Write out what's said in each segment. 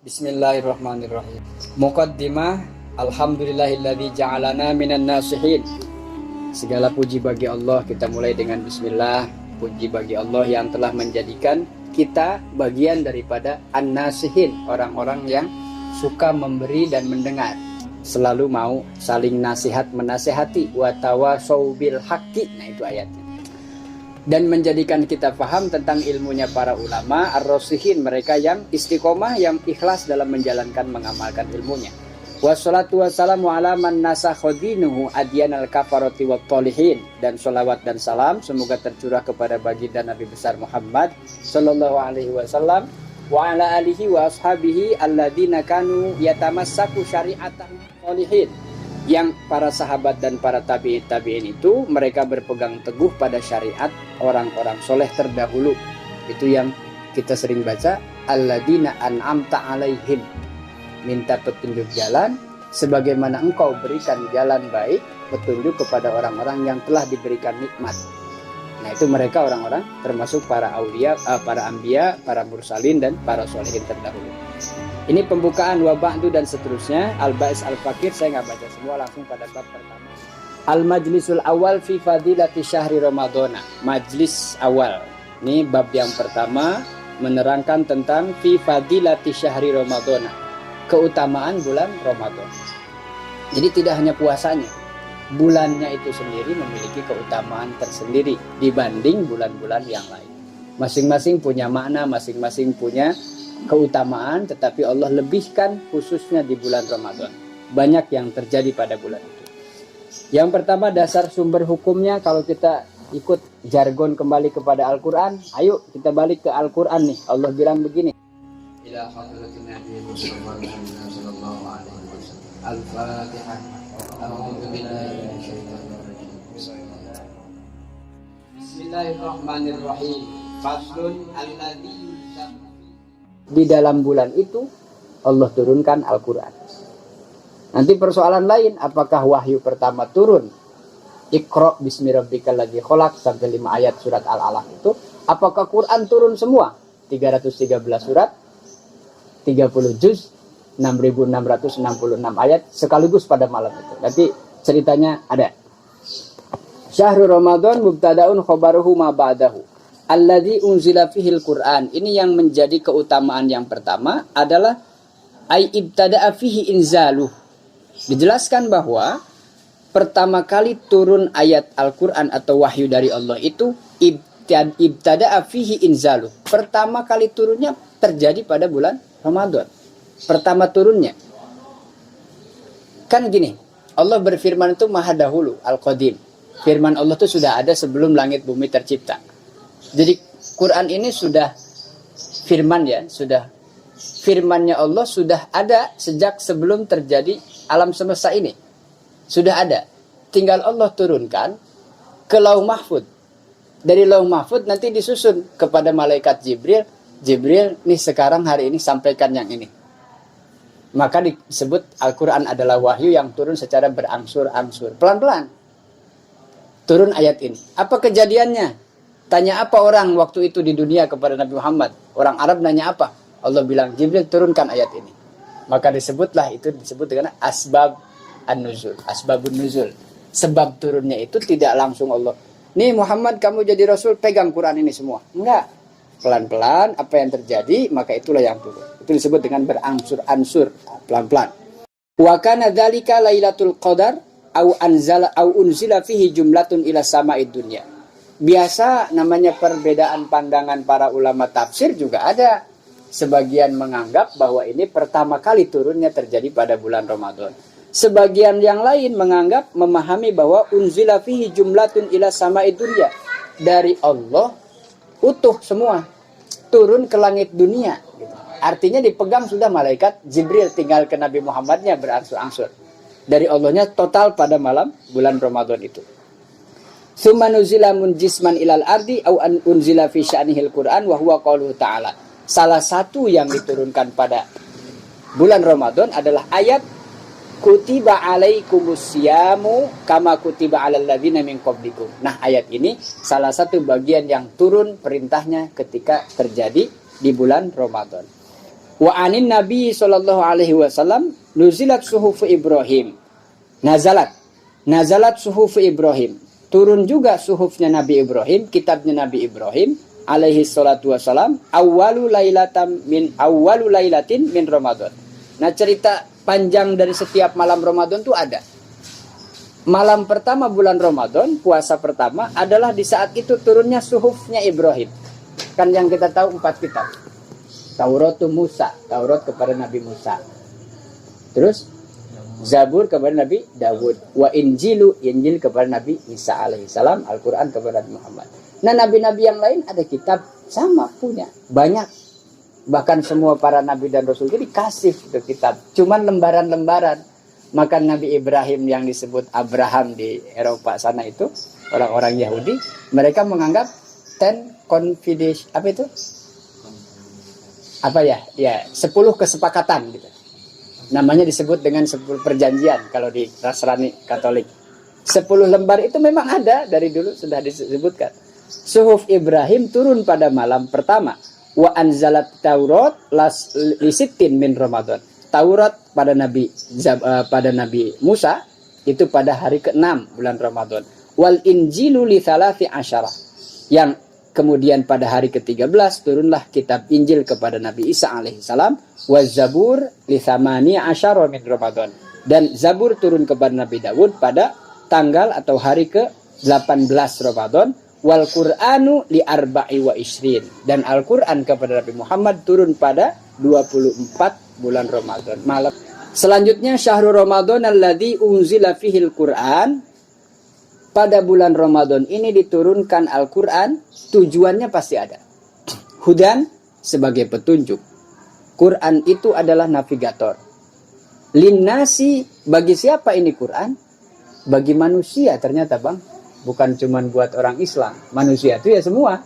Bismillahirrahmanirrahim. Muqaddimah. Alhamdulillahilladzi ja'alana minan nasihin. Segala puji bagi Allah. Kita mulai dengan bismillah. Puji bagi Allah yang telah menjadikan kita bagian daripada an-nasihin, orang-orang yang suka memberi dan mendengar, selalu mau saling nasihat menasehati, wa tawasau bil haqqi. Nah, itu ayatnya. Dan menjadikan kita paham tentang ilmunya para ulama ar-rasihin, mereka yang istiqomah, yang ikhlas dalam menjalankan mengamalkan ilmunya. Wassalatu wassalamu ala man nasakha dinuhu adyanal kafarati wat talihin. Dan sholawat dan salam semoga tercurah kepada baginda Nabi besar Muhammad sallallahu alaihi wasallam wa ala alihi wa ashabihi alladzina kanu yatamassaku syari'atan talihin. Yang para sahabat dan para tabi'in itu mereka berpegang teguh pada syariat orang-orang soleh terdahulu. Itu yang kita sering baca, alladzina an'amta alaihim, minta petunjuk jalan sebagaimana engkau berikan jalan baik, petunjuk kepada orang-orang yang telah diberikan nikmat. Nah, itu mereka orang-orang termasuk para aulia, para anbiya, para mursalin dan para solehin terdahulu. Ini pembukaan wa ba'du dan seterusnya. Al-Ba'is Al-Fakir, saya nggak baca semua, langsung pada bab pertama. Al-Majlisul Awal fi Fadilati Syahri Ramadana. Majlis awal. Ini bab yang pertama, menerangkan tentang fi Fadilati Syahri Ramadana, keutamaan bulan Ramadan. Jadi tidak hanya puasanya, bulannya itu sendiri memiliki keutamaan tersendiri dibanding bulan-bulan yang lain. Masing-masing punya makna, masing-masing punya keutamaan, tetapi Allah lebihkan khususnya di bulan Ramadan. Banyak yang terjadi pada bulan itu. Yang pertama, dasar sumber hukumnya, kalau kita ikut jargon kembali kepada Al-Quran, ayo kita balik ke Al-Quran nih. Allah bilang begini. Ila hadratin Nabi sallallahu alaihi wasallam. Al-Fatihah. A'udzu billahi minasyaitonir rajim. Bismillahirrahmanirrahim. Faslun alladzi di dalam bulan itu Allah turunkan Al-Quran. Nanti persoalan lain, apakah wahyu pertama turun Iqra bismi rabbikal ladzi khalaq sampai 5 ayat surat Al-Alaq itu, apakah Quran turun semua 313 surat 30 juz 6666 ayat sekaligus pada malam itu? Nanti ceritanya ada. Syahrul Ramadan mubtadaun khabaruhu ma ba'dahu alladzi unzila fihil Qur'an. Ini yang menjadi keutamaan yang pertama adalah ai ibtada'a fihi inzaluh. Dijelaskan bahwa pertama kali turun ayat Al-Qur'an atau wahyu dari Allah itu ibtada'a fihi inzaluh. Pertama kali turunnya terjadi pada bulan Ramadan. Pertama turunnya. Kan gini, Allah berfirman itu maha dahulu, Al-Qadim. Firman Allah itu sudah ada sebelum langit bumi tercipta. Jadi Quran ini sudah firman ya, sudah firmannya Allah sudah ada sejak sebelum terjadi alam semesta ini. Sudah ada. Tinggal Allah turunkan ke Lauh Mahfud. Dari Lauh Mahfud nanti disusun kepada malaikat Jibril. Jibril, nih sekarang hari ini sampaikan yang ini. Maka disebut Al-Quran adalah wahyu yang turun secara berangsur-angsur. Pelan-pelan. Turun ayat ini. Apa kejadiannya? Tanya apa orang waktu itu di dunia kepada Nabi Muhammad? Orang Arab nanya apa? Allah bilang, Jibril turunkan ayat ini. Maka disebutlah, itu disebut dengan asbab an-nuzul, asbabun nuzul. Sebab turunnya itu tidak langsung Allah, nih Muhammad kamu jadi Rasul, pegang Quran ini semua. Enggak. Pelan-pelan apa yang terjadi, maka itulah yang turun. Itu disebut dengan berangsur-ansur, pelan-pelan. Wa kana dzalika lailatul qadar au unzila fihi jumlatun ila sama'id dunya. Biasa namanya perbedaan pandangan para ulama tafsir juga ada. Sebagian menganggap bahwa ini pertama kali turunnya terjadi pada bulan Ramadan. Sebagian yang lain menganggap, memahami bahwa unzila fihi jumlatun ila sama'id dunya. Dari Allah utuh semua turun ke langit dunia. Artinya dipegang sudah malaikat Jibril, tinggal ke Nabi Muhammadnya berangsur-angsur. Dari Allahnya total pada malam bulan Ramadan itu. Summa nuzila munjisman ilal ardi au unzila fi sya'nihil Qur'an wa huwa qauluhu ta'ala. Salah satu yang diturunkan pada bulan Ramadan adalah ayat kutiba alaikumus syamu kama kutiba alal ladzina min qablikum. Nah, ayat ini salah satu bagian yang turun perintahnya ketika terjadi di bulan Ramadan. Wa anin Nabi sallallahu alaihi wasallam nuzilat suhuf Ibrahim. Nazalat suhuf Ibrahim. Turun juga suhufnya Nabi Ibrahim, kitabnya Nabi Ibrahim alaihi salatu wasalam, awwalu lailatin min Ramadan. Nah, cerita panjang dari setiap malam Ramadan itu ada. Malam pertama bulan Ramadan, puasa pertama adalah di saat itu turunnya suhufnya Ibrahim. Kan yang kita tahu 4 kitab. Taurat Musa, Taurat kepada Nabi Musa. Terus Zabur kepada Nabi Dawud. Wa Injilu, Injil kepada Nabi Isa alaihissalam. Al-Quran kepada Nabi Muhammad. Nah, nabi-nabi yang lain ada kitab sama punya. Banyak. Bahkan semua para nabi dan rasul itu dikasih itu kitab. Cuman lembaran-lembaran. Maka Nabi Ibrahim yang disebut Abraham di Eropa sana itu, orang-orang Yahudi, mereka menganggap 10 confidence, apa itu? Apa ya? Ya, 10 kesepakatan gitu. Namanya disebut dengan 10 perjanjian kalau di Nasrani Katolik. 10 lembar itu memang ada dari dulu sudah disebutkan. Suhuf Ibrahim turun pada malam pertama. Wa anzalat Taurat lisittin min Ramadan. Taurat pada Nabi Musa itu pada hari ke-6 bulan Ramadan. Wal Injilu li thalathi asyara. Yang kemudian pada hari ke-13 turunlah kitab Injil kepada Nabi Isa alaihissalam. Wa Zabur li thamani asyara min Ramadan. Dan Zabur turun kepada Nabi Dawud pada tanggal atau hari ke-18 Ramadan. Wal Qur'anu li arba'i wa isrin. Dan Al-Quran kepada Nabi Muhammad turun pada 24 bulan Ramadan malam. Selanjutnya syahrul Ramadan alladzi unzila fihil Qur'an. Pada bulan Ramadan ini diturunkan Al-Quran, tujuannya pasti ada. Hudan sebagai petunjuk. Quran itu adalah navigator. Linnasi, bagi siapa ini Quran? Bagi manusia ternyata bang. Bukan cuma buat orang Islam. Manusia itu ya semua.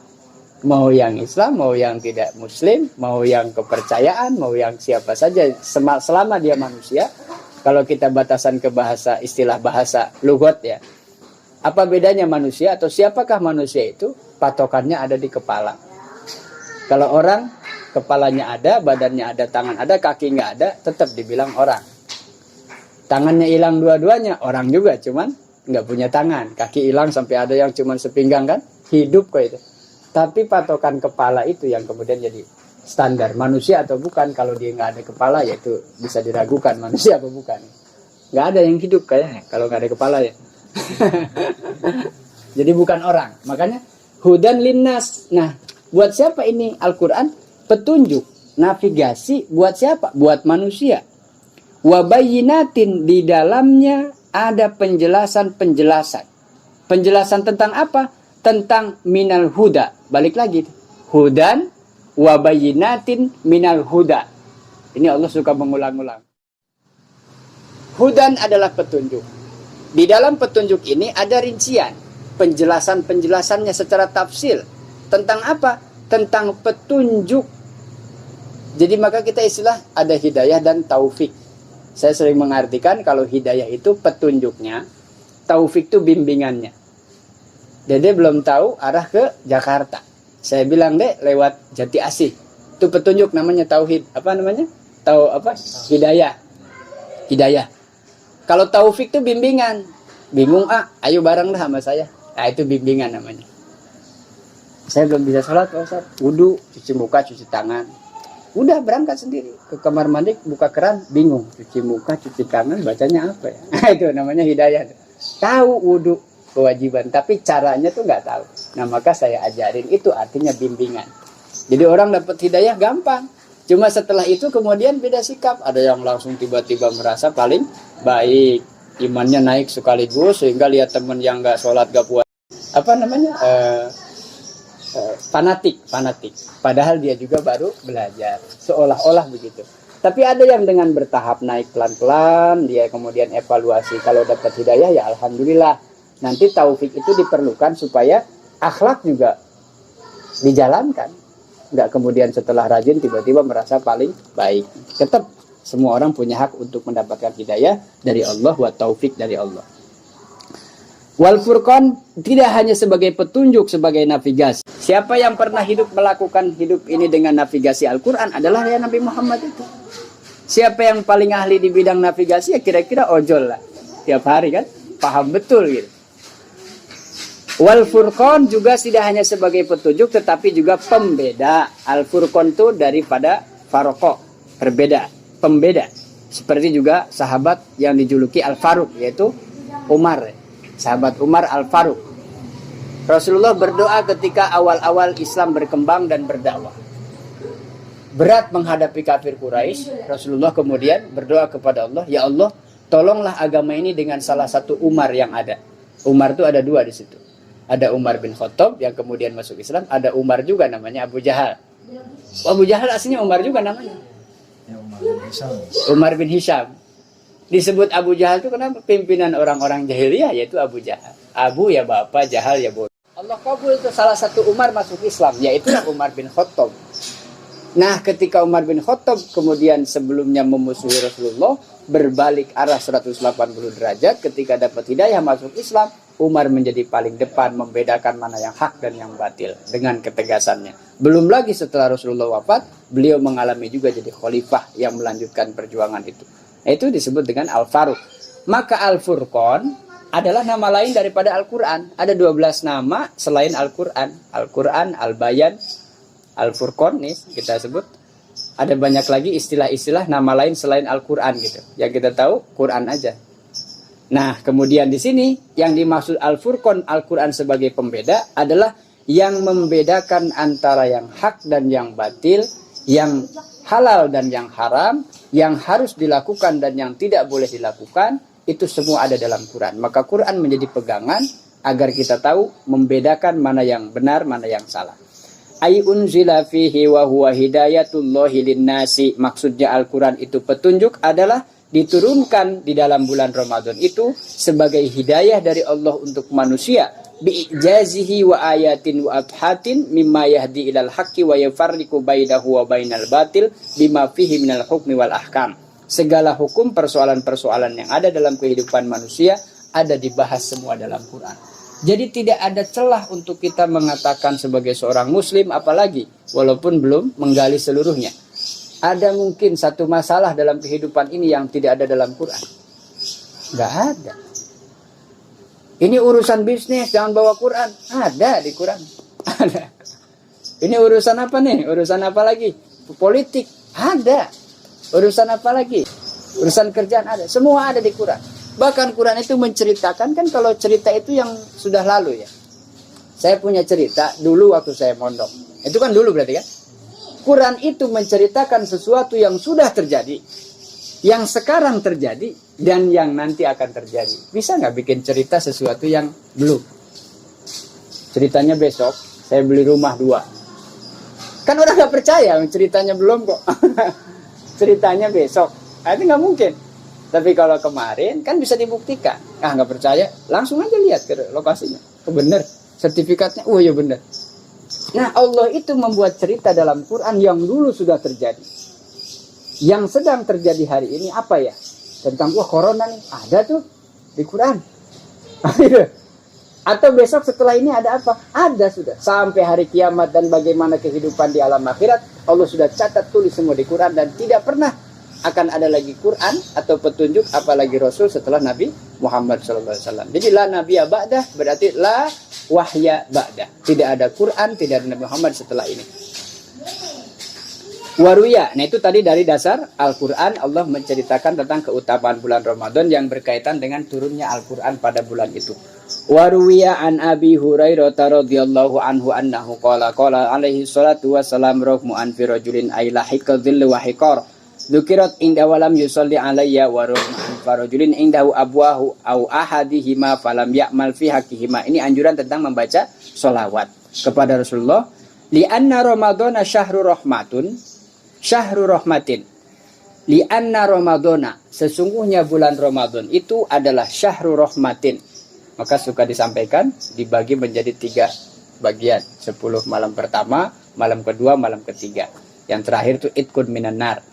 Mau yang Islam, mau yang tidak Muslim, mau yang kepercayaan, mau yang siapa saja. Selama dia manusia, kalau kita batasan ke bahasa, istilah bahasa lugat ya. Apa bedanya manusia atau siapakah manusia itu? Patokannya ada di kepala. Kalau orang, kepalanya ada, badannya ada, tangan ada, kaki nggak ada, tetap dibilang orang. Tangannya hilang dua-duanya, orang juga, cuman nggak punya tangan. Kaki hilang sampai ada yang cuman sepinggang kan? Hidup kok itu. Tapi patokan kepala itu yang kemudian jadi standar. Manusia atau bukan, kalau dia nggak ada kepala ya itu bisa diragukan manusia atau bukan. Nggak ada yang hidup kayaknya kalau nggak ada kepala ya. Jadi bukan orang. Makanya hudan linnas. Nah, buat siapa ini Al-Quran? Petunjuk, navigasi buat siapa? Buat manusia. Wabayinatin, di dalamnya ada penjelasan-penjelasan. Penjelasan tentang apa? Tentang minal huda. Balik lagi. Hudan wabayinatin minal huda. Ini Allah suka mengulang-ulang. Hudan adalah petunjuk. Di dalam petunjuk ini ada rincian, penjelasan-penjelasannya secara tafsil. Tentang apa? Tentang petunjuk. Jadi maka kita istilah ada hidayah dan taufik. Saya sering mengartikan kalau hidayah itu petunjuknya, taufik itu bimbingannya. Dede belum tahu arah ke Jakarta. Saya bilang, Dek, lewat Jati Asih. Itu petunjuk namanya tauhid. Apa namanya? Hidayah. Hidayah. Kalau taufik itu bimbingan. Bingung ayo bareng dah sama saya. Nah itu bimbingan namanya. Saya belum bisa sholat Pak Ustaz. Wudu, cuci muka, cuci tangan. Udah berangkat sendiri. Ke kamar mandi, buka keran, bingung. Cuci muka, cuci tangan, bacanya apa ya? Itu namanya hidayah. Tahu wudu kewajiban, tapi caranya tuh nggak tahu. Nah maka saya ajarin, itu artinya bimbingan. Jadi orang dapat hidayah gampang. Cuma setelah itu kemudian beda sikap. Ada yang langsung tiba-tiba merasa paling baik, imannya naik sekaligus sehingga lihat teman yang nggak sholat nggak puasa, apa namanya, fanatik. Padahal dia juga baru belajar, seolah-olah begitu. Tapi ada yang dengan bertahap naik pelan-pelan, dia kemudian evaluasi. Kalau dapat hidayah ya alhamdulillah. Nanti taufik itu diperlukan supaya akhlak juga dijalankan. Nggak kemudian setelah rajin tiba-tiba merasa paling baik. Tetap semua orang punya hak untuk mendapatkan hidayah dari Allah, wa taufik dari Allah. Wal Furqan tidak hanya sebagai petunjuk, sebagai navigasi. Siapa yang pernah melakukan hidup ini dengan navigasi Al-Quran adalah ya Nabi Muhammad itu. Siapa yang paling ahli di bidang navigasi ya kira-kira ojol lah. Tiap hari kan paham betul gitu. Wal Furqan juga tidak hanya sebagai petunjuk tetapi juga pembeda. Al Furqan itu daripada faroko, berbeda, pembeda. Seperti juga sahabat yang dijuluki Al Faruq, yaitu Umar. Sahabat Umar Al Faruq. Rasulullah berdoa ketika awal-awal Islam berkembang dan berdakwah. Berat menghadapi kafir Quraisy, Rasulullah kemudian berdoa kepada Allah, ya Allah, tolonglah agama ini dengan salah satu Umar yang ada. Umar itu ada dua di situ. Ada Umar bin Khattab yang kemudian masuk Islam, ada Umar juga namanya Abu Jahal. Abu Jahal aslinya Umar juga namanya. Ya, Umar bin Hisham. Umar bin Hisham. Disebut Abu Jahal itu kenapa? Pimpinan orang-orang jahiliyah yaitu Abu Jahal. Abu ya bapak, Jahal ya bodoh. Allah kabul itu salah satu Umar masuk Islam, yaitu Umar bin Khattab. Nah, ketika Umar bin Khattab kemudian sebelumnya memusuhi Rasulullah, berbalik arah 180 derajat, ketika dapat hidayah masuk Islam, Umar menjadi paling depan membedakan mana yang hak dan yang batil dengan ketegasannya. Belum lagi setelah Rasulullah wafat, beliau mengalami juga jadi khalifah yang melanjutkan perjuangan itu. Itu disebut dengan Al-Faruq. Maka Al-Furqan adalah nama lain daripada Al-Quran. Ada 12 nama selain Al-Quran. Al-Quran, Al-Bayan, Al-Furqan nih kita sebut. Ada banyak lagi istilah-istilah nama lain selain Al-Quran gitu. Yang kita tahu Quran aja. Nah, kemudian di sini yang dimaksud Al-Furqan, Al-Quran sebagai pembeda adalah yang membedakan antara yang hak dan yang batil, yang halal dan yang haram, yang harus dilakukan dan yang tidak boleh dilakukan, itu semua ada dalam Quran. Maka Quran menjadi pegangan agar kita tahu membedakan mana yang benar, mana yang salah. Ay unzila fihi wa huwa hidayatullahi linnasi. Maksudnya Al-Quran itu petunjuk adalah diturunkan di dalam bulan Ramadan itu sebagai hidayah dari Allah untuk manusia. Bi'ijazihi wa ayatin wa abhatin mimma yahdi ilal haqqi wa yafarriqu bainahu wa bainal batil bima fihi minal hukmi wal ahkam. Segala hukum persoalan-persoalan yang ada dalam kehidupan manusia ada dibahas semua dalam Quran. Jadi tidak ada celah untuk kita mengatakan sebagai seorang muslim apalagi walaupun belum menggali seluruhnya. Ada mungkin satu masalah dalam kehidupan ini yang tidak ada dalam Quran? Nggak ada. Ini urusan bisnis, jangan bawa Quran. Ada di Quran. Ada. Ini urusan apa nih? Urusan apa lagi? Politik. Ada. Urusan apa lagi? Urusan kerjaan ada. Semua ada di Quran. Bahkan Quran itu menceritakan, kan kalau cerita itu yang sudah lalu ya. Saya punya cerita dulu waktu saya mondok. Itu kan dulu berarti kan? Quran itu menceritakan sesuatu yang sudah terjadi, yang sekarang terjadi, dan yang nanti akan terjadi. Bisa nggak bikin cerita sesuatu yang belum? Ceritanya besok, saya beli rumah 2. Kan orang nggak percaya, ceritanya belum kok. Ceritanya besok, itu nggak mungkin. Tapi kalau kemarin, kan bisa dibuktikan. Ah, nggak percaya, langsung aja lihat ke lokasinya. Oh bener, sertifikatnya, oh ya bener. Nah, Allah itu membuat cerita dalam Quran yang dulu sudah terjadi. Yang sedang terjadi hari ini apa ya? Tentang corona nih, ada tuh di Quran. Atau besok setelah ini ada apa? Ada sudah. Sampai hari kiamat dan bagaimana kehidupan di alam akhirat, Allah sudah catat tulis semua di Quran dan tidak pernah akan ada lagi Quran atau petunjuk apalagi Rasul setelah Nabi Muhammad SAW. Jadi la Nabiya ba'dah berarti la wahya ba'dah. Tidak ada Quran, tidak ada Nabi Muhammad setelah ini. Waruya, nah itu tadi dari dasar Al-Quran. Allah menceritakan tentang keutamaan bulan Ramadan yang berkaitan dengan turunnya Al-Quran pada bulan itu. Waruya an Abi Hurairah radhiyallahu anhu annahu qala alaihi salatu wassalam rahmu an fi rajulin ailahika dhillu wa hiqar Dzukirat inda walam yusalli alayya wa rahman farajulin indahu abwahu au ahadihima falam ya'mal fi haqqihima. Ini anjuran tentang membaca sholawat kepada Rasulullah. Li'anna Ramadana syahru rahmatun syahru rahmatin. Li'anna Ramadana, sesungguhnya bulan Ramadan itu adalah syahru rahmatin. Maka suka disampaikan dibagi menjadi 3 bagian. 10 malam pertama, malam kedua, malam ketiga. Yang terakhir itu itqun minan nar.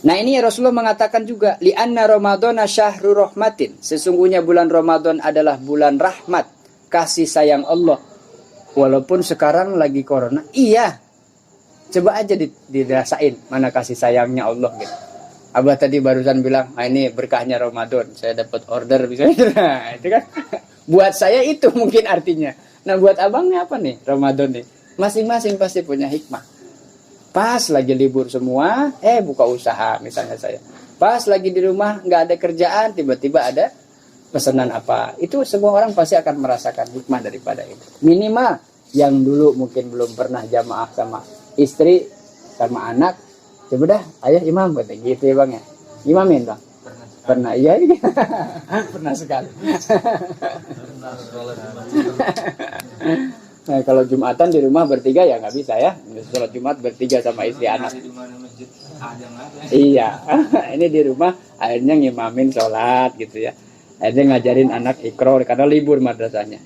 Nah ini Rasulullah mengatakan juga, li'anna Ramadhana syahru rahmatin. Sesungguhnya bulan Ramadan adalah bulan rahmat, kasih sayang Allah. Walaupun sekarang lagi corona, iya. Coba aja dirasain mana kasih sayangnya Allah gitu. Abah tadi barusan bilang, ini berkahnya Ramadan, saya dapat order bisa. Nah, itu kan buat saya itu mungkin artinya. Nah buat abangnya apa nih Ramadan nih? Masing-masing pasti punya hikmah. Pas lagi libur semua, buka usaha misalnya saya. Pas lagi di rumah nggak ada kerjaan, tiba-tiba ada pesanan apa. Itu semua orang pasti akan merasakan hikmah daripada itu. Minimal yang dulu mungkin belum pernah jamaah sama istri, sama anak, coba dah, ayah imam kata gitu ya bang ya. Imamin bang? Pernah iya. Pernah sekali. Nah, kalau Jumatan di rumah bertiga ya nggak bisa ya. Sholat Jumat bertiga sama istri anak. Iya. Ini di rumah akhirnya ngimamin sholat gitu ya. Akhirnya ngajarin anak Iqra karena libur madrasahnya.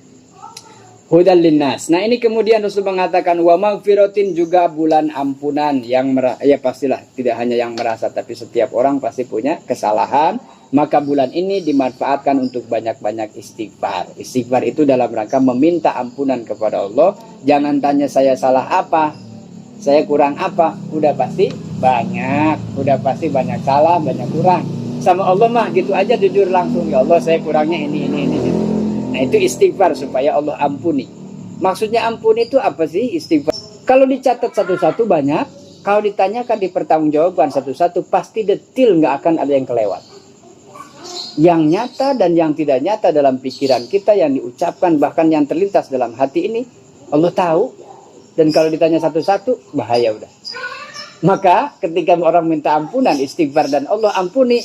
Hudal linnas. Nah ini kemudian Rasul mengatakan wa maghfiratin, juga bulan ampunan yang ya pastilah tidak hanya yang merasa tapi setiap orang pasti punya kesalahan. Maka bulan ini dimanfaatkan untuk banyak-banyak istighfar. Istighfar itu dalam rangka meminta ampunan kepada Allah. Jangan tanya saya salah apa, saya kurang apa, udah pasti banyak, udah pasti banyak salah, banyak kurang. Sama Allah mah gitu aja jujur langsung, ya Allah saya kurangnya ini. Nah itu istighfar supaya Allah ampuni. Maksudnya ampuni itu apa sih istighfar? Kalau dicatat satu-satu banyak, kalau ditanyakan dipertanggungjawabkan satu-satu pasti detil, nggak akan ada yang kelewat. Yang nyata dan yang tidak nyata dalam pikiran kita, yang diucapkan bahkan yang terlintas dalam hati ini Allah tahu. Dan kalau ditanya satu-satu bahaya udah. Maka ketika orang minta ampunan, istighfar dan Allah ampuni,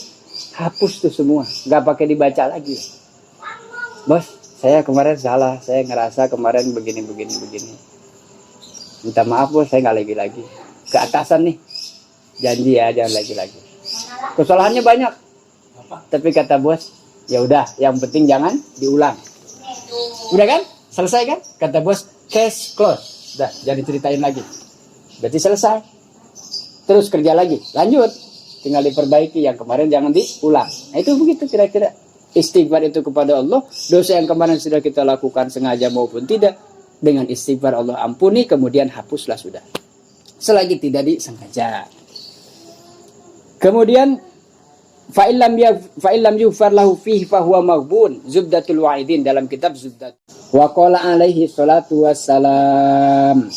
hapus tuh semua, nggak pakai dibaca lagi. Bos, saya kemarin salah, saya ngerasa kemarin begini. Minta maaf bos, saya nggak lagi. Ke atasan nih, janji ya jangan lagi. Kesalahannya banyak, tapi kata bos, ya udah, yang penting jangan diulang. Udah kan? Selesai kan? Kata bos, case close. Udah, jangan diceritain lagi. Berarti selesai. Terus kerja lagi, lanjut. Tinggal diperbaiki, yang kemarin jangan diulang. Nah itu begitu kira-kira. Istighfar itu kepada Allah, dosa yang kemarin sudah kita lakukan sengaja maupun tidak, dengan istighfar Allah ampuni, kemudian hapuslah sudah. Selagi tidak disengaja. Kemudian fa'illam yughfar lahu fihi fahuwa maghbun, Zubdatul Wa'idin dalam kitab Zubdat. Wa qala alaihi salatu wassalam,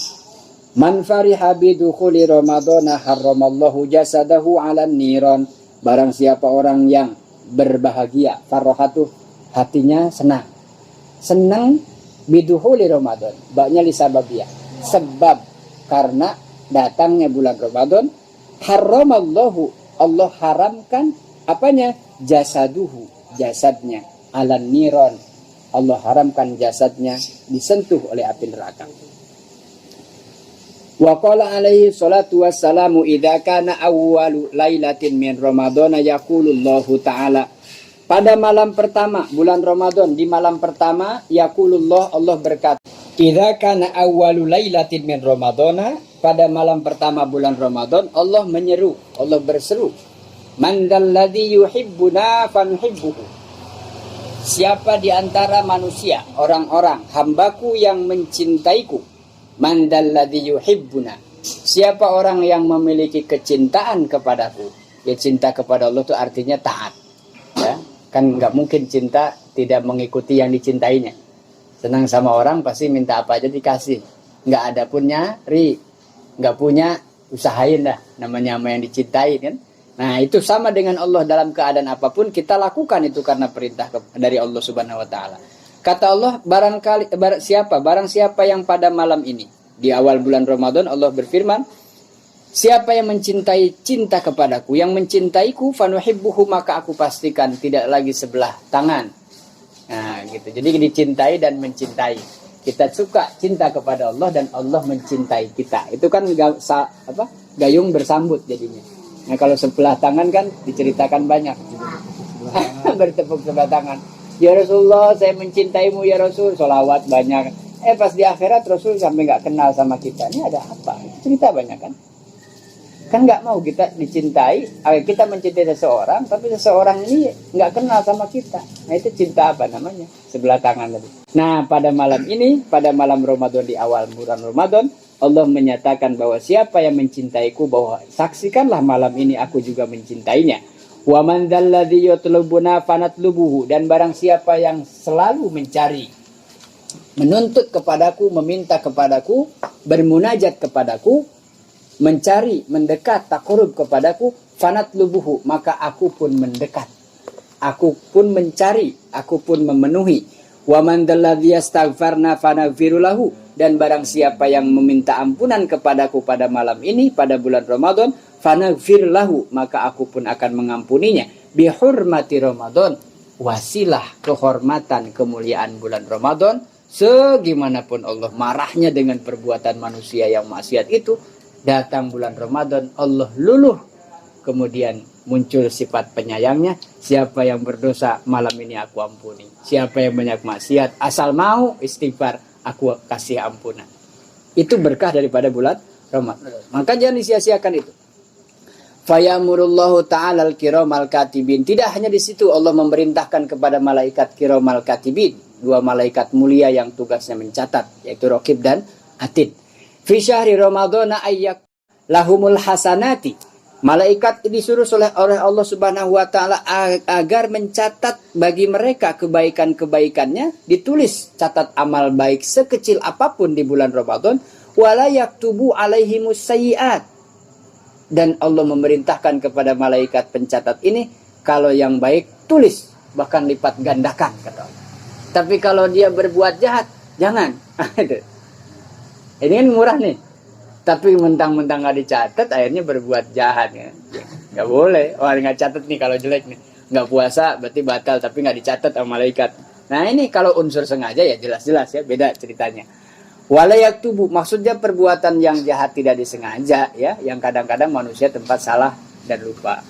man fariha bidukhuli ramadhana harramallahu jasadahu 'alan niran. Barang siapa orang yang berbahagia, farrohatu, hatinya senang biduhuli Ramadan, baknya lisababiyah, sebab karena datangnya bulan Ramadan, haramallahu, Allah haramkan apanya, jasaduhu, jasadnya, alan niron, Allah haramkan jasadnya disentuh oleh api neraka. Wa qala alaihi salatu wassalamu idza kana awwalu lailatin min ramadhana yaqulullahu ta'ala, pada malam pertama bulan Ramadan, di malam pertama yaqulullah, Allah berkata, idza kana awwalu lailatin min ramadhana, pada malam pertama bulan Ramadan Allah menyeru, Allah berseru, man dalladzi yuhibbuna fanuhibbuhu, siapa di antara manusia, orang-orang hambaku yang mencintaiku, man dalladzi yuhibbuna, siapa orang yang memiliki kecintaan kepadaku. Ya cinta kepada Allah itu artinya taat. Ya, kan nggak mungkin cinta tidak mengikuti yang dicintainya. Senang sama orang pasti minta apa aja dikasih. Nggak ada pun nyari, nggak punya usahain dah. Namanya sama yang dicintai kan. Nah itu sama dengan Allah, dalam keadaan apapun kita lakukan itu karena perintah dari Allah Subhanahu Wa Taala. Kata Allah, barang siapa yang pada malam ini, di awal bulan Ramadan Allah berfirman, siapa yang mencintai cinta kepadaku, yang mencintaiku, fanuhibbuhu, maka aku pastikan tidak lagi sebelah tangan. Nah gitu, jadi dicintai dan mencintai. Kita suka cinta kepada Allah dan Allah mencintai kita. Itu kan gayung bersambut jadinya. Nah kalau sebelah tangan kan diceritakan banyak. Bertepuk sebelah tangan. Ya Rasulullah, saya mencintaimu ya Rasul, sholawat banyak. Pas di akhirat Rasul sampai nggak kenal sama kita. Ini ada apa? Cerita banyak kan? Kan nggak mau kita dicintai, kita mencintai seseorang, tapi seseorang ini nggak kenal sama kita. Nah itu cinta apa namanya? Sebelah tangan tadi. Nah pada malam ini, pada malam Ramadan di awal bulan Ramadan, Allah menyatakan bahwa siapa yang mencintaiku, bahwa saksikanlah malam ini aku juga mencintainya. Wa man dzalladzi yatlubuna fanatlubuhu, dan barang siapa yang selalu mencari, menuntut kepadaku, meminta kepadaku, bermunajat kepadaku, mencari, mendekat, taqarrub kepadaku, fanatlubuhu, maka aku pun mendekat, aku pun mencari, aku pun memenuhi. Wa man dzalladzi yastaghfarna fanaghfiru lahu, dan barang siapa yang meminta ampunan kepadaku pada malam ini, pada bulan Ramadan, fanaghfir lahu, maka aku pun akan mengampuninya. Bihurmati Ramadan, wasilah kehormatan kemuliaan bulan Ramadan. Segimanapun Allah marahnya dengan perbuatan manusia yang maksiat itu, datang bulan Ramadan, Allah luluh. Kemudian muncul sifat penyayangnya. Siapa yang berdosa, malam ini aku ampuni. Siapa yang banyak maksiat, asal mau istighfar, aku kasih ampunan. Itu berkah daripada bulan Ramadan. Maka jangan disia-siakan itu. Fayamurullahu ta'ala al-kiramal katibin. Tidak hanya di situ, Allah memerintahkan kepada malaikat kiramal katibin, 2 malaikat mulia yang tugasnya mencatat, yaitu Raqib dan Atid. Fi syahri Ramadana ayyak lahumul hasanati. Malaikat disuruh oleh Allah Subhanahu wa taala agar mencatat bagi mereka kebaikan-kebaikannya, ditulis catat amal baik sekecil apapun di bulan Ramadan, wala yaktubu alaihimus sayyiat. Dan Allah memerintahkan kepada malaikat pencatat ini, kalau yang baik tulis, bahkan lipat gandakan, kata Allah. Tapi kalau dia berbuat jahat, jangan. Ini kan murah nih. Tapi mentang-mentang nggak dicatat, akhirnya berbuat jahat. Ya. Nggak boleh. Orang nggak catat nih kalau jelek nih. Nggak puasa berarti batal, tapi nggak dicatat sama malaikat. Nah ini kalau unsur sengaja ya jelas-jelas ya, beda ceritanya. Walayak tubuh, maksudnya perbuatan yang jahat tidak disengaja ya, yang kadang-kadang manusia tempat salah dan lupa.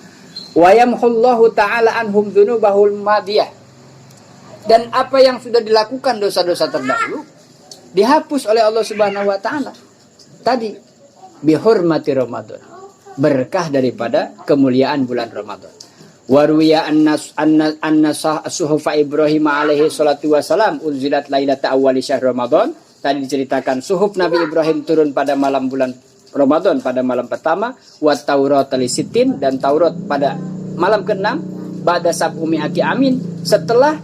Wayamhullahu ta'ala anhum dzunubahul madiyah. Dan apa yang sudah dilakukan dosa-dosa terdahulu dihapus oleh Allah Subhanahu wa taala. Tadi bihurmati Ramadan, berkah daripada kemuliaan bulan Ramadan. Waruya anna suhufa Ibrahim alaihi salatu wasalam unzilat lailata awwali syahr Ramadan. Tadi diceritakan suhuf Nabi Ibrahim turun pada malam bulan Ramadan, pada malam pertama. Wa Taurat lisitin, dan Taurat pada malam ke-6. Ba'da sab'umi'ati amin, setelah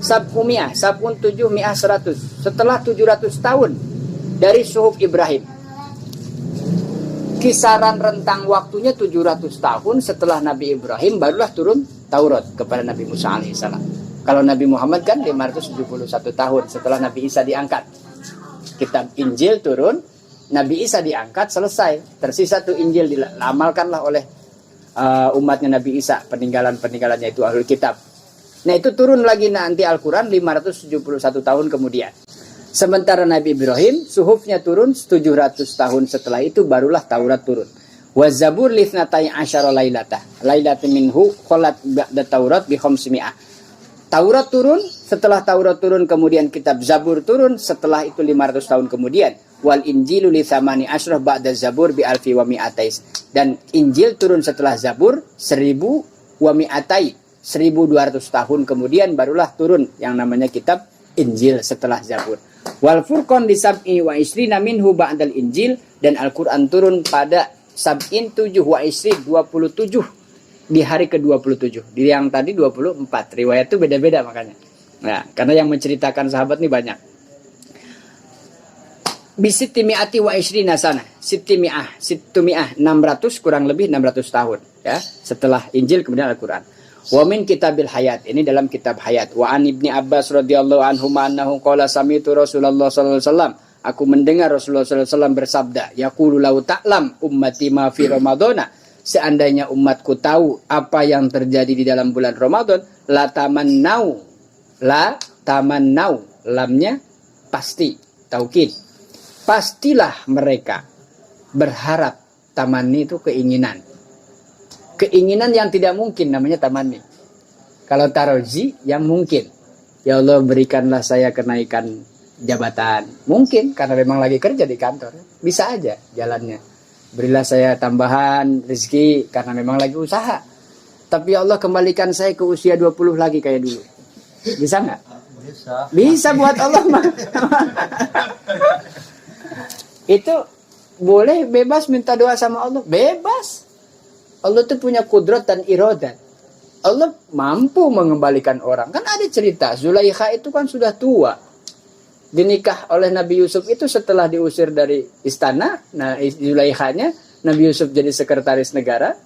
sab'umi'ah, sab'un 700, 100, setelah 700 tahun dari suhuf Ibrahim. Kisaran rentang waktunya 700 tahun setelah Nabi Ibrahim barulah turun Taurat kepada Nabi Musa alaihissalam. Kalau Nabi Muhammad kan 571 tahun setelah Nabi Isa diangkat. Kitab Injil turun, Nabi Isa diangkat, selesai. Tersisa tuh Injil diamalkanlah oleh umatnya Nabi Isa, peninggalan-peninggalannya itu ahlul kitab. Nah itu turun lagi nanti Al-Quran 571 tahun kemudian. Sementara Nabi Ibrahim suhufnya turun 700 tahun setelah itu barulah Taurat turun. Wa Zabur lithnatai asyara lailatah. Lailatin minhu kholat ba'da Taurat bi khamsimi'ah. Taurat turun, setelah Taurat turun kemudian kitab Zabur turun, setelah itu 500 tahun kemudian. Wal Injilu li thamani asyrah ba'da Zabur bi alfi wa mi'atais. Dan Injil turun setelah Zabur 1000 wa mi'atai. 1200 tahun kemudian barulah turun yang namanya kitab Injil setelah Zabur. Wal Furqan li sab'i wa isrina minhu ba'dal Injil, dan Al-Quran turun pada sab'in 7 wa isri 27 di hari ke-27. Di yang tadi 24. Riwayat itu beda-beda makanya. Nah, karena yang menceritakan sahabat ini banyak. Bisitimi'ati wa isrina sana. Situmi'ah 600 kurang lebih 600 tahun ya. Setelah Injil kemudian Al-Quran. Wa min kitabil hayat, ini dalam kitab hayat. Wa an Ibni Abbas radhiyallahu anhu annahu qala sami'tu Rasulullah sallallahu alaihi wasallam, aku mendengar Rasulullah sallallahu alaihi wasallam bersabda, yaqulu lau ta'lam ummati ma fi ramadana, seandainya umatku tahu apa yang terjadi di dalam bulan Ramadan, la tamannau, lamnya pasti, taukid, pastilah mereka berharap. Tamanni itu keinginan. Keinginan yang tidak mungkin namanya tamanni. Kalau taroji yang mungkin. Ya Allah berikanlah saya kenaikan jabatan. Mungkin karena memang lagi kerja di kantor. Bisa aja jalannya. berilah saya tambahan rezeki karena memang lagi usaha. Tapi ya Allah kembalikan saya ke usia 20 lagi kayak dulu. Bisa nggak? Bisa. Bisa buat Allah mah. Itu boleh bebas minta doa sama Allah. Bebas. Allah tuh punya kudrat dan iradat. Allah mampu mengembalikan orang. Kan ada cerita, Zulaikha itu kan sudah tua. Dinikah oleh Nabi Yusuf itu setelah diusir dari istana. Nah, Zulaikhanya, Nabi Yusuf jadi sekretaris negara.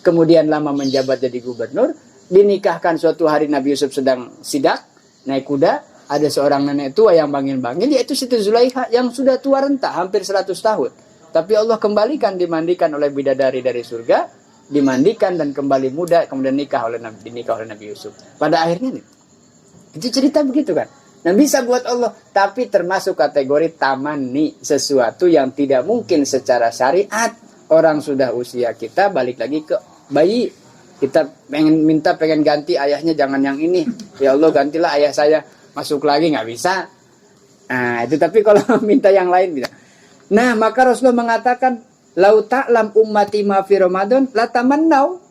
Kemudian lama menjabat jadi gubernur. Dinikahkan suatu hari Nabi Yusuf sedang sidak, naik kuda. Ada seorang nenek tua yang bangil-bangil, yaitu Siti Zulaikha yang sudah tua renta, hampir 100 tahun. Tapi Allah kembalikan, dimandikan oleh bidadari dari surga. Dimandikan dan kembali muda, kemudian dinikah oleh Nabi Yusuf. Pada akhirnya nih, itu cerita begitu kan. Nah bisa buat Allah, tapi termasuk kategori tamani, sesuatu yang tidak mungkin secara syariat. Orang sudah usia kita, balik lagi ke bayi. Kita pengen ganti ayahnya, jangan yang ini. Ya Allah gantilah ayah saya, masuk lagi nggak bisa. Nah itu, tapi kalau minta yang lain bisa. Nah maka Rasulullah mengatakan, lau ta'lam ummati ma fi Ramadan la tamannau.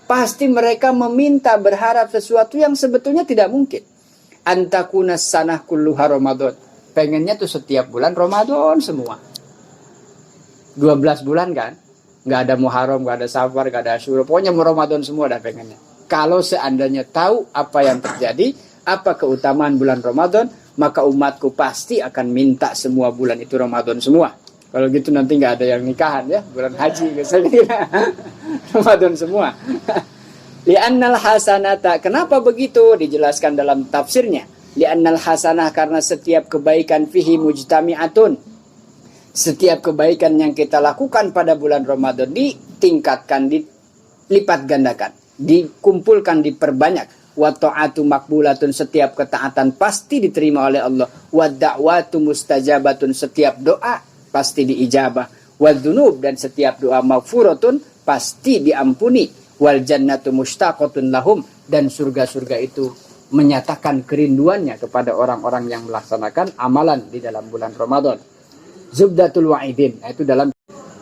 Pasti mereka meminta, berharap sesuatu yang sebetulnya tidak mungkin. Antakuna sanah kulluha Ramadan. Pengennya tuh setiap bulan Ramadan semua. 12 bulan kan? Nggak ada Muharram, nggak ada Safar, nggak ada Asyura. Pokoknya Ramadan semua dah pengennya. Kalau seandainya tahu apa yang terjadi, apa keutamaan bulan Ramadan, maka umatku pasti akan minta semua bulan itu Ramadan semua. Kalau gitu nanti nggak ada yang nikahan ya, bulan haji misalnya. Ramadan semua. Li'annal hasanata. Kenapa begitu? Dijelaskan dalam tafsirnya. Li'annal hasanah, karena setiap kebaikan fihi mujtami'atun. Setiap kebaikan yang kita lakukan pada bulan Ramadan ditingkatkan, dilipat gandakan, dikumpulkan, diperbanyak. Wa ta'atu makbulatun, setiap ketaatan pasti diterima oleh Allah. Wa da'watu mustajabatun, setiap doa pasti diijabah. Wal dzunub, dan setiap doa maghfuratun pasti diampuni. Wal jannatu mushtaqatun lahum, dan surga-surga itu menyatakan kerinduannya kepada orang-orang yang melaksanakan amalan di dalam bulan Ramadan. Zubdatul wa'idin, itu dalam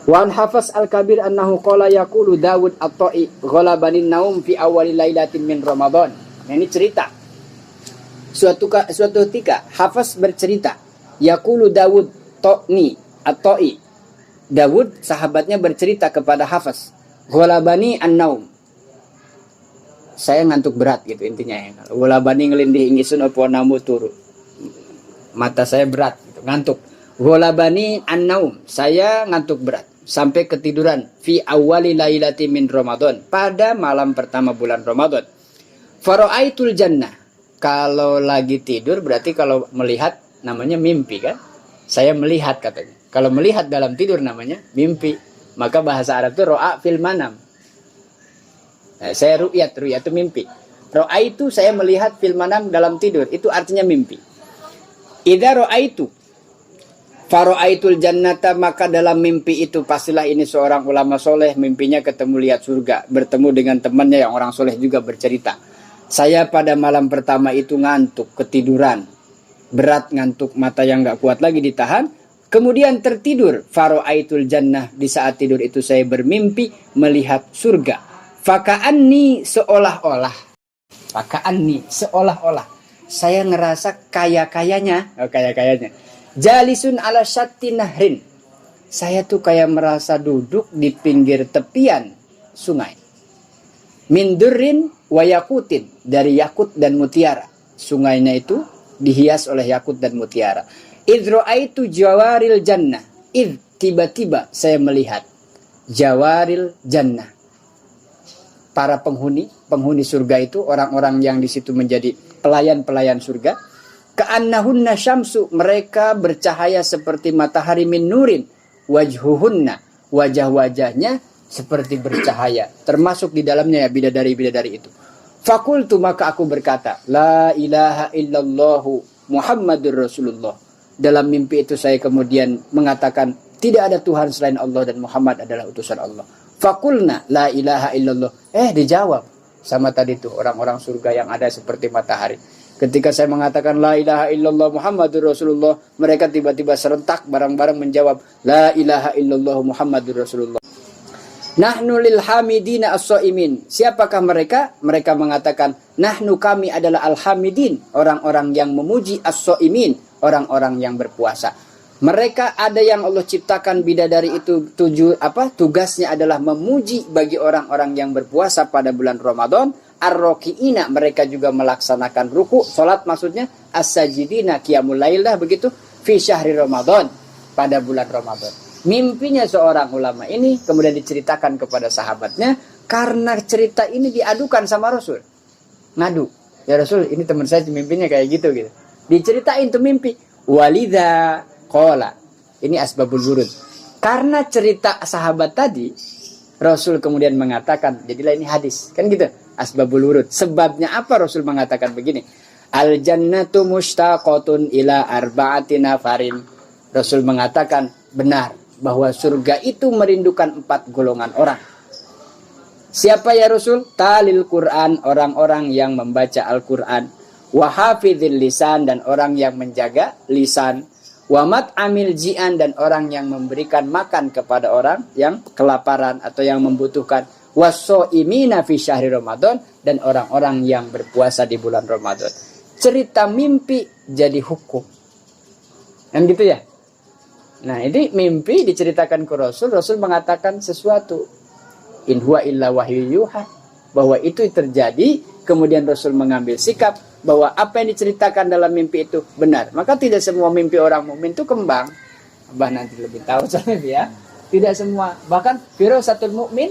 Wan Hafiz Al-Kabir annahu qala yaqulu Dawud at-Ta'i ghalabanin naum fi awwali lailatin min Ramadan. Nah, ini cerita. Suatu ketika Hafiz bercerita, yaqulu Dawud at-Ta'i. Dawud sahabatnya bercerita kepada Hafiz, ghalabani an-naum. Saya ngantuk berat gitu intinya ya. Ghalabani ngelindih ingisun apa namu turu. Mata saya berat gitu, ngantuk. Ghalabani an-naum, saya ngantuk berat sampai ketiduran fi awwali lailati min Ramadan, pada malam pertama bulan Ramadan. Fara'aitul jannah, kalau lagi tidur berarti kalau melihat namanya mimpi kan? Saya melihat katanya. Kalau melihat dalam tidur namanya mimpi. Maka bahasa Arab itu ro'a fil manam. Nah, saya ru'yat itu mimpi. Ro'a itu saya melihat fil manam dalam tidur, itu artinya mimpi. Idza ra'aitu faro'aitul jannata, maka dalam mimpi itu pastilah ini seorang ulama soleh, mimpinya ketemu lihat surga, bertemu dengan temannya yang orang soleh juga bercerita. Saya pada malam pertama itu ngantuk, ketiduran, berat ngantuk, mata yang gak kuat lagi ditahan, kemudian tertidur. Faro'aitul jannah, di saat tidur itu saya bermimpi melihat surga. Faka'anni, seolah-olah saya ngerasa kaya-kayanya jalisun ala syatti nahrin, saya tuh kayak merasa duduk di pinggir tepian sungai. Min durrin wa yakutin, dari yakut dan mutiara. Sungainya itu dihias oleh yakut dan mutiara. Idh ra'aitu jawaril jannah, tiba-tiba saya melihat jawaril jannah, para penghuni surga itu, orang-orang yang di situ menjadi pelayan-pelayan surga. Ka'annahunna syamsu, mereka bercahaya seperti matahari, min nurin wajhuhunna, wajah-wajahnya seperti bercahaya, termasuk di dalamnya ya bidadari-bidadari itu. Fakultu, maka aku berkata, la ilaha illallahu Muhammadur Rasulullah. Dalam mimpi itu saya kemudian mengatakan, tidak ada Tuhan selain Allah dan Muhammad adalah utusan Allah. Fakulna la ilaha illallah. Dijawab sama tadi tuh orang-orang surga yang ada seperti matahari. Ketika saya mengatakan la ilaha illallah Muhammadur Rasulullah, mereka tiba-tiba serentak bareng-bareng menjawab la ilaha illallah Muhammadur Rasulullah. Nahnu lil hamidina as-shaimin. Siapakah mereka? Mereka mengatakan nahnu, kami adalah al-hamidin, orang-orang yang memuji, as-shaimin, orang-orang yang berpuasa. Mereka ada yang Allah ciptakan bidadari itu tugasnya adalah memuji bagi orang-orang yang berpuasa pada bulan Ramadan. Ar-rakiina, mereka juga melaksanakan ruku, salat maksudnya, as-sajidina, qiyamul lailah begitu, fi syahri Ramadan, pada bulan Ramadan. Mimpinya seorang ulama ini kemudian diceritakan kepada sahabatnya, karena cerita ini diadukan sama Rasul. Ngadu, ya Rasul, ini teman saya mimpinya kayak gitu. Diceritain tuh mimpi. Walidha qala, ini asbabul wurud. Karena cerita sahabat tadi, Rasul kemudian mengatakan, jadilah ini hadis, kan gitu. Asbabul wurud. Sebabnya apa Rasul mengatakan begini? Al jannatu mushtaqatun ila arba'ati nafarin. Rasul mengatakan benar bahwa surga itu merindukan 4 golongan orang. Siapa ya Rasul? Talil Quran, orang-orang yang membaca Al-Quran. Wa hafizil lisan, dan orang yang menjaga lisan. Wa mat'amil ji'an, dan orang yang memberikan makan kepada orang yang kelaparan atau yang membutuhkan. Wasoimina fi syahri Ramadan, dan orang-orang yang berpuasa di bulan Ramadan. Cerita mimpi jadi hukum. Kan gitu ya? Nah, ini mimpi diceritakan ke Rasul. Rasul mengatakan sesuatu. In huwa illa wahyu yuha. Bahwa itu terjadi. Kemudian Rasul mengambil sikap bahwa apa yang diceritakan dalam mimpi itu benar. Maka tidak semua mimpi orang mukmin itu kembang. Abah nanti lebih tahu soalnya ya. Tidak semua. Bahkan firasatul mukmin,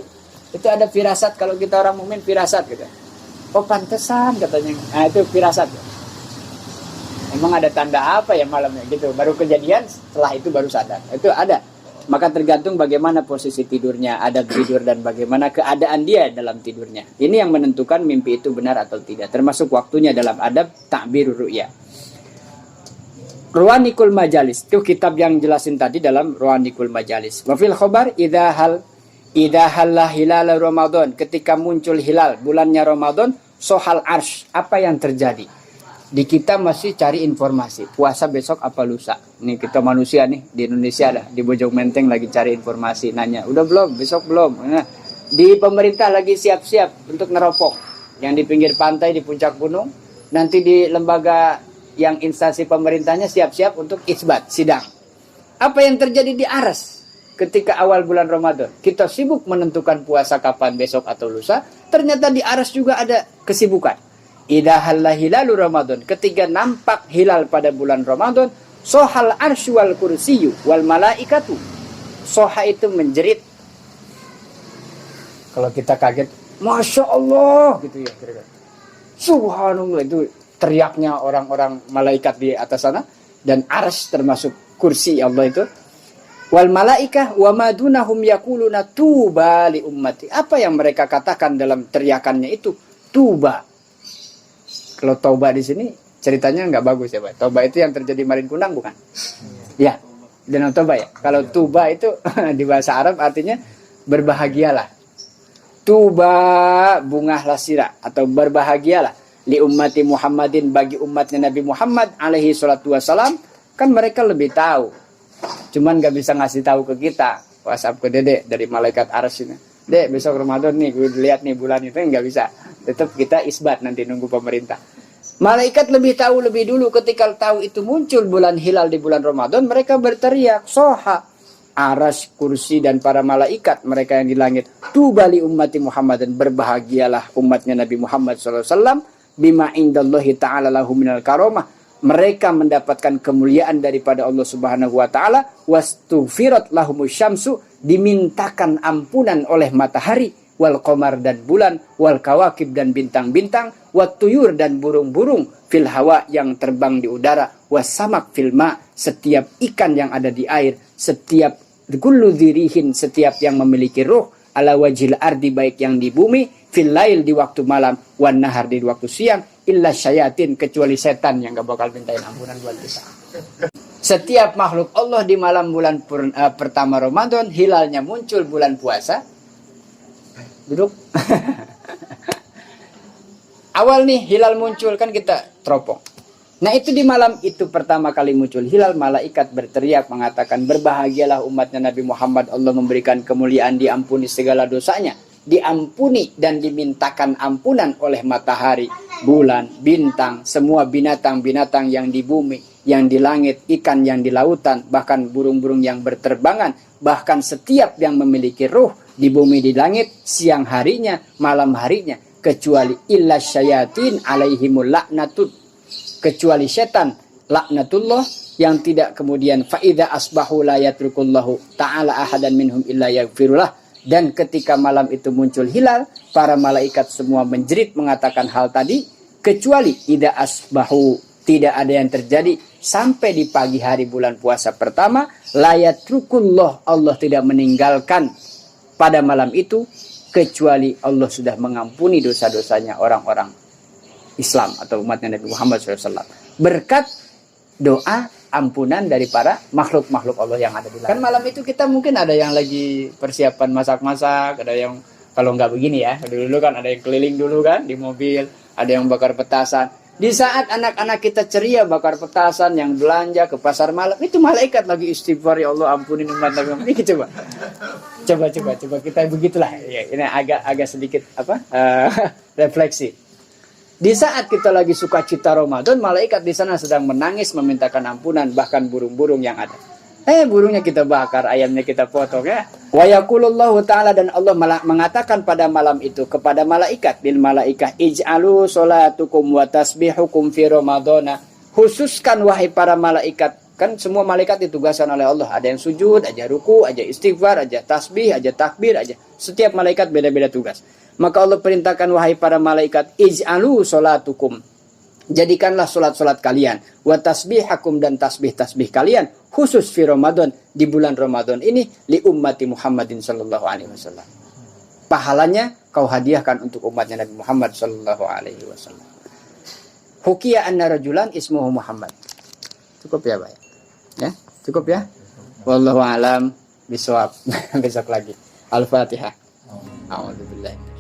itu ada firasat, kalau kita orang mukmin firasat gitu. Oh pantesan katanya. Nah itu firasat. Emang ada tanda apa ya malamnya gitu. Baru kejadian, setelah itu baru sadar. Itu ada. Maka tergantung bagaimana posisi tidurnya, adab tidur, dan bagaimana keadaan dia dalam tidurnya. Ini yang menentukan mimpi itu benar atau tidak. Termasuk waktunya dalam adab ta'birur ru'ya. Ruwanikul Majalis. Itu kitab yang jelasin tadi dalam Ruwanikul Majalis. Wafil khobar Idza halla hilal Ramadan, ketika muncul hilal bulannya Ramadan, sohal arsh, apa yang terjadi? Di kita masih cari informasi, puasa besok apa lusa. Ini kita manusia nih di Indonesia dah, di Bojong Menteng lagi cari informasi, nanya, udah belum? Besok belum? Nah, di pemerintah lagi siap-siap untuk neropok. Yang di pinggir pantai di puncak gunung, nanti di lembaga yang instansi pemerintahnya siap-siap untuk isbat, sidang. Apa yang terjadi di Aras? Ketika awal bulan Ramadan, kita sibuk menentukan puasa kapan, besok atau lusa. Ternyata di Aras juga ada kesibukan. Idza halla hilalu Ramadan, ketika nampak hilal pada bulan Ramadan, sohal arsy wal kursiyyu wal malaikatu. Soha itu menjerit. Kalau kita kaget, Masya Allah gitu ya kira-kira. Subhanallah, itu teriaknya orang-orang malaikat di atas sana. Dan arsy termasuk kursi Allah itu. Wal malaikah wa madunahum yaquluna tuba li ummati. Apa yang mereka katakan dalam teriakannya itu? Tuba. Kalau tauba di sini ceritanya nggak bagus ya, Pak. Tauba itu yang terjadi Marin Kundang bukan? Ya. Danau Toba ya. Kalau tuba itu di bahasa Arab artinya berbahagialah. Tuba bungahlah sirah atau berbahagialah li ummati Muhammadin, bagi umatnya Nabi Muhammad alaihi salatu wasalam. Kan mereka lebih tahu. Cuman gak bisa ngasih tahu ke kita. WhatsApp ke Dedek dari malaikat arsy ini. Dek, besok Ramadan nih, gue lihat nih bulan itu, nggak bisa. Tetap kita isbat nanti nunggu pemerintah. Malaikat lebih tahu lebih dulu. Ketika tahu itu muncul bulan hilal di bulan Ramadan, mereka berteriak, soha. Aras, kursi, dan para malaikat mereka yang di langit. Tubali ummati Muhammad, dan berbahagialah umatnya Nabi Muhammad SAW. Bima indallahi ta'ala lahu minal karomah. Mereka mendapatkan kemuliaan daripada Allah Subhanahu wa taala. Wastughfirat lahumus syamsu, dimintakan ampunan oleh matahari, wal qamar dan bulan, wal kawakib dan bintang-bintang, wat tuyur dan burung-burung, fil hawa yang terbang di udara, wasamak fil ma, setiap ikan yang ada di air, setiap kullu dzirihin, setiap yang memiliki ruh, ala wajil ardi, baik yang di bumi, fil lail di waktu malam, wan nahar di waktu siang, illa syayatin, kecuali setan yang gak bakal mintain ampunan buat kita. Setiap makhluk Allah di malam bulan pertama Ramadan, hilalnya muncul bulan puasa. Duduk. Awal nih hilal muncul kan kita teropong. Nah itu di malam itu pertama kali muncul hilal, malaikat berteriak mengatakan berbahagialah umatnya Nabi Muhammad, Allah memberikan kemuliaan, diampuni segala dosanya, diampuni dan dimintakan ampunan oleh matahari, bulan, bintang, semua binatang-binatang yang di bumi, yang di langit, ikan yang di lautan, bahkan burung-burung yang berterbangan, bahkan setiap yang memiliki ruh di bumi, di langit, siang harinya, malam harinya, kecuali illa syayatin alaihimul laknatut, kecuali setan laknatullah yang tidak kemudian faida asbahu la yatrukullahu ta'ala ahadan minhum illa yaghfirullah. Dan ketika malam itu muncul hilal, para malaikat semua menjerit mengatakan hal tadi, kecuali ida asbahu, tidak ada yang terjadi sampai di pagi hari bulan puasa pertama, la yatrukullah, Allah tidak meninggalkan pada malam itu, kecuali Allah sudah mengampuni dosa-dosanya orang-orang Islam atau umatnya Nabi Muhammad SAW. Berkat doa ampunan dari para makhluk-makhluk Allah yang ada di langit. Kan malam itu kita mungkin ada yang lagi persiapan masak-masak, ada yang kalau nggak begini ya, dulu kan ada yang keliling dulu kan di mobil, ada yang bakar petasan. Di saat anak-anak kita ceria bakar petasan, yang belanja ke pasar malam, itu malaikat lagi istighfar, ya Allah ampunin umat Nabi Muhammad. Ini coba kita begitulah. Ya, ini agak sedikit refleksi. Di saat kita lagi sukacita Ramadan, malaikat di sana sedang menangis memintakan ampunan, bahkan burung-burung yang ada. Burungnya kita bakar, ayamnya kita potong ya. Wa yaqulullahu ta'ala, dan Allah mengatakan pada malam itu kepada malaikat, bil malaikah ij'alu sholatukum wa tasbihukum fi ramadhana. Khususkan wahai para malaikat, kan semua malaikat ditugaskan oleh Allah. Ada yang sujud, aja ruku, aja istighfar, aja tasbih, aja takbir, aja. Setiap malaikat beda-beda tugas. Maka Allah perintahkan wahai para malaikat, ij'alu sholatukum, jadikanlah solat-solat kalian, wa tasbihakum, dan tasbih-tasbih kalian, khusus fi Ramadan, di bulan Ramadan ini, li ummati Muhammadin sallallahu alaihi wasallam. Pahalanya kau hadiahkan untuk umatnya Nabi Muhammad sallallahu alaihi wasallam. Hukiya anna rajulan ismuhu Muhammad. Cukup ya, Pak? Ya, cukup ya? Wallahu alam bisawab. Besok lagi. Al-Fatihah. A'udzubillahi